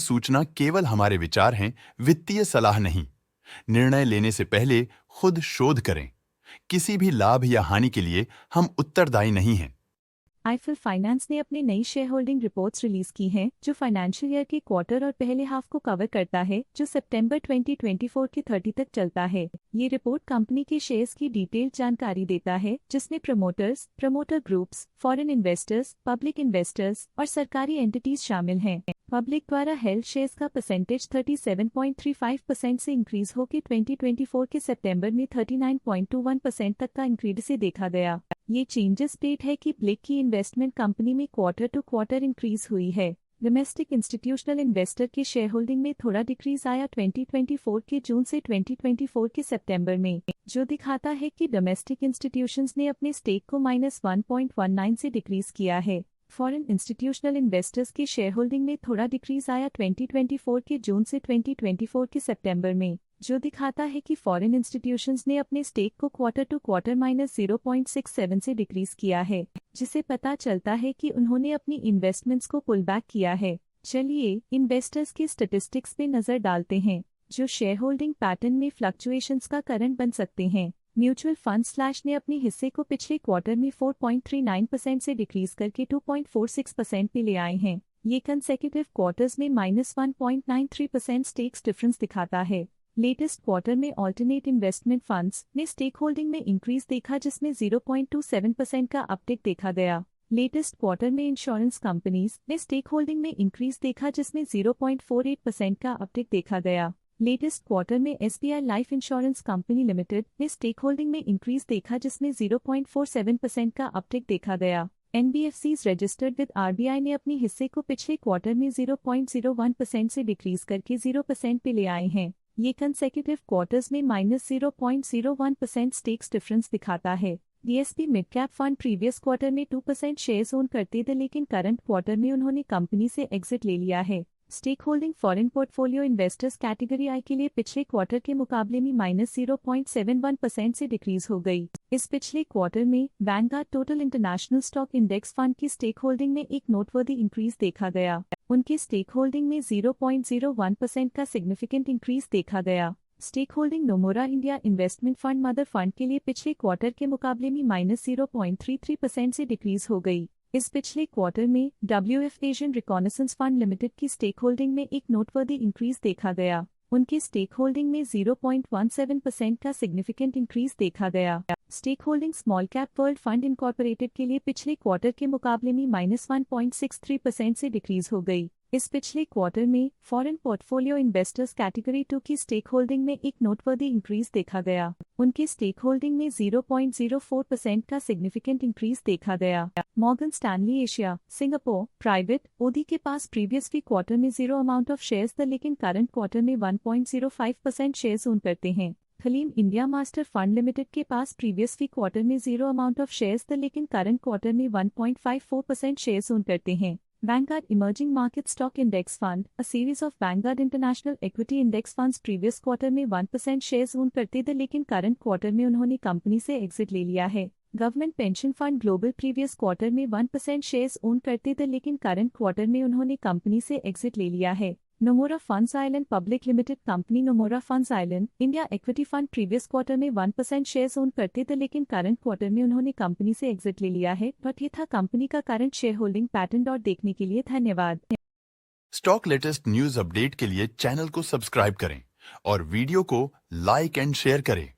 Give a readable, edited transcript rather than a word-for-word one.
सूचना केवल हमारे विचार हैं, वित्तीय सलाह नहीं। निर्णय लेने से पहले खुद शोध करें। किसी भी लाभ या हानि के लिए हम उत्तरदायी नहीं हैं। आईफिल फाइनेंस ने अपनी नई शेयर होल्डिंग रिपोर्ट्स रिलीज की हैं, जो फाइनेंशियल ईयर के क्वार्टर और पहले हाफ को कवर करता है, जो सितंबर 2024 की 30 तक चलता है। ये रिपोर्ट कंपनी के शेयर्स की डिटेल्ड जानकारी देता है, जिसमें promoters, promoter groups, foreign investors, public investors और सरकारी एंटिटीज शामिल हैं। पब्लिक द्वारा हेल्ड शेयर्स का परसेंटेज 37.35% से इंक्रीज होकर 2024 के सितंबर में 39.21% तक का इंक्रीज से देखा गया। ये चेंजेस डेट है कि ब्लिक की इन्वेस्टमेंट कंपनी में क्वार्टर टू क्वार्टर इंक्रीज हुई है। डोमेस्टिक इंस्टीट्यूशनल इन्वेस्टर की शेयर होल्डिंग में थोड़ा डिक्रीज आया 2024 के जून से 2024 के सितंबर में, जो दिखाता है कि डोमेस्टिक इंस्टीट्यूशंस ने अपने स्टेक को -1.19 से डिक्रीज किया है। फॉरेन इंस्टीट्यूशनल इन्वेस्टर्स की शेयर होल्डिंग में थोड़ा डिक्रीज आया 2024 के जून से 2024 के सितंबर में, जो दिखाता है कि फॉरेन इंस्टीट्यूशंस ने अपने स्टेक को क्वार्टर टू क्वार्टर -0.67 से डिक्रीज किया है, जिसे पता चलता है कि उन्होंने अपनी इन्वेस्टमेंट्स को पुल बैक किया है। चलिए इन्वेस्टर्स की स्टैटिस्टिक्स पे नजर डालते हैं, जो शेयर होल्डिंग पैटर्न में फ्लक्चुएशंस का कारण बन सकते हैं। म्यूचुअल फंड स्लैश ने अपने हिस्से को पिछले क्वार्टर में 4.39% से डिक्रीज करके 2.46% पे ले आए हैं। ये कंसेक्यूटिव क्वार्टर्स में -1.93% स्टेक्स डिफरेंस दिखाता है। लेटेस्ट क्वार्टर में ऑल्टरनेट इन्वेस्टमेंट फंड्स ने स्टेक होल्डिंग में इंक्रीज देखा, जिसमें 0.27% का अपटिक देखा गया। लेटेस्ट क्वार्टर में इंश्योरेंस कंपनीज ने स्टेक होल्डिंग में इंक्रीज देखा, जिसमें 0.48% का अपटिक देखा गया। लेटेस्ट क्वार्टर में SBI life insurance company limited ने स्टेक होल्डिंग में इंक्रीज देखा, जिसमें 0.47% का अपटिक देखा गया। NBFCs रजिस्टर्ड विद RBI ने अपने हिस्से को पिछले क्वार्टर में 0.01% से डिक्रीज करके 0% पे ले आए हैं। ये कंसेक्यूटिव क्वार्टर्स में -0.01% स्टेक्स डिफरेंस दिखाता है। DSP mid cap fund previous quarter में 2% शेयर्स ओन करते थे, लेकिन करंट क्वार्टर में उन्होंने कंपनी से एग्जिट ले लिया है। Stake holding foreign portfolio investors category I के लिए पिछले क्वार्टर के मुकाबले में -0.71% से डिक्रीज हो गई। इस पिछले क्वार्टर में Vanguard total international stock index fund की स्टेक होल्डिंग में एक नोटवर्दी इंक्रीज देखा गया। उनकी स्टेक होल्डिंग में 0.01% का सिग्निफिकेंट इंक्रीज देखा गया। Stake holding Nomura India investment fund mother fund के लिए पिछले क्वार्टर के मुकाबले में -0.33% से डिक्रीज हो गई। इस पिछले क्वार्टर में WF Asian reconnaissance fund limited की स्टेक होल्डिंग में एक नोटवर्दी इंक्रीज देखा गया। उनकी स्टेक होल्डिंग में 0.17% का सिग्निफिकेंट इंक्रीज देखा गया। Stake holding small cap world fund incorporated के लिए पिछले क्वार्टर के मुकाबले में -1.63% से डिक्रीज हो गई। इस पिछले क्वार्टर में फॉरेन पोर्टफोलियो इन्वेस्टर्स कैटेगरी 2 की स्टेक होल्डिंग में एक नोटवर्दी इंक्रीज देखा गया। उनकी स्टेक होल्डिंग में 0.04% का सिग्निफिकेंट इंक्रीज देखा गया। Morgan Stanley Asia Singapore private OD के पास प्रीवियस वी क्वार्टर में 0 अमाउंट ऑफ शेयर्स थे, लेकिन करंट क्वार्टर में 1.05% शेयर्स ओन करते हैं। खलीम इंडिया मास्टर फंड लिमिटेड के पास प्रीवियस वी क्वार्टर में 0 अमाउंट ऑफ शेयर्स थे, लेकिन करंट क्वार्टर में 1.54% शेयर्स ओन करते हैं। Vanguard Emerging Market Stock Index Fund, a series of Vanguard International Equity Index Funds previous quarter में 1% शेयर्स ओन करते थे, लेकिन करंट क्वार्टर में उन्होंने कंपनी से एग्जिट ले लिया है। Government pension fund global previous quarter में 1% शेयर्स ओन करते थे, लेकिन करंट क्वार्टर में उन्होंने कंपनी से एग्जिट ले लिया है। Nomura funds island public limited company Nomura funds island India equity fund previous quarter में 1% शेयर्स ओन करते थे, लेकिन करंट क्वार्टर में उन्होंने कंपनी से एग्जिट ले लिया है। बट ये था कंपनी का करंट शेयर होल्डिंग पैटर्न। और देखने के लिए धन्यवाद। स्टॉक लेटेस्ट न्यूज अपडेट के लिए चैनल को सब्सक्राइब करें और वीडियो को लाइक एंड शेयर करें।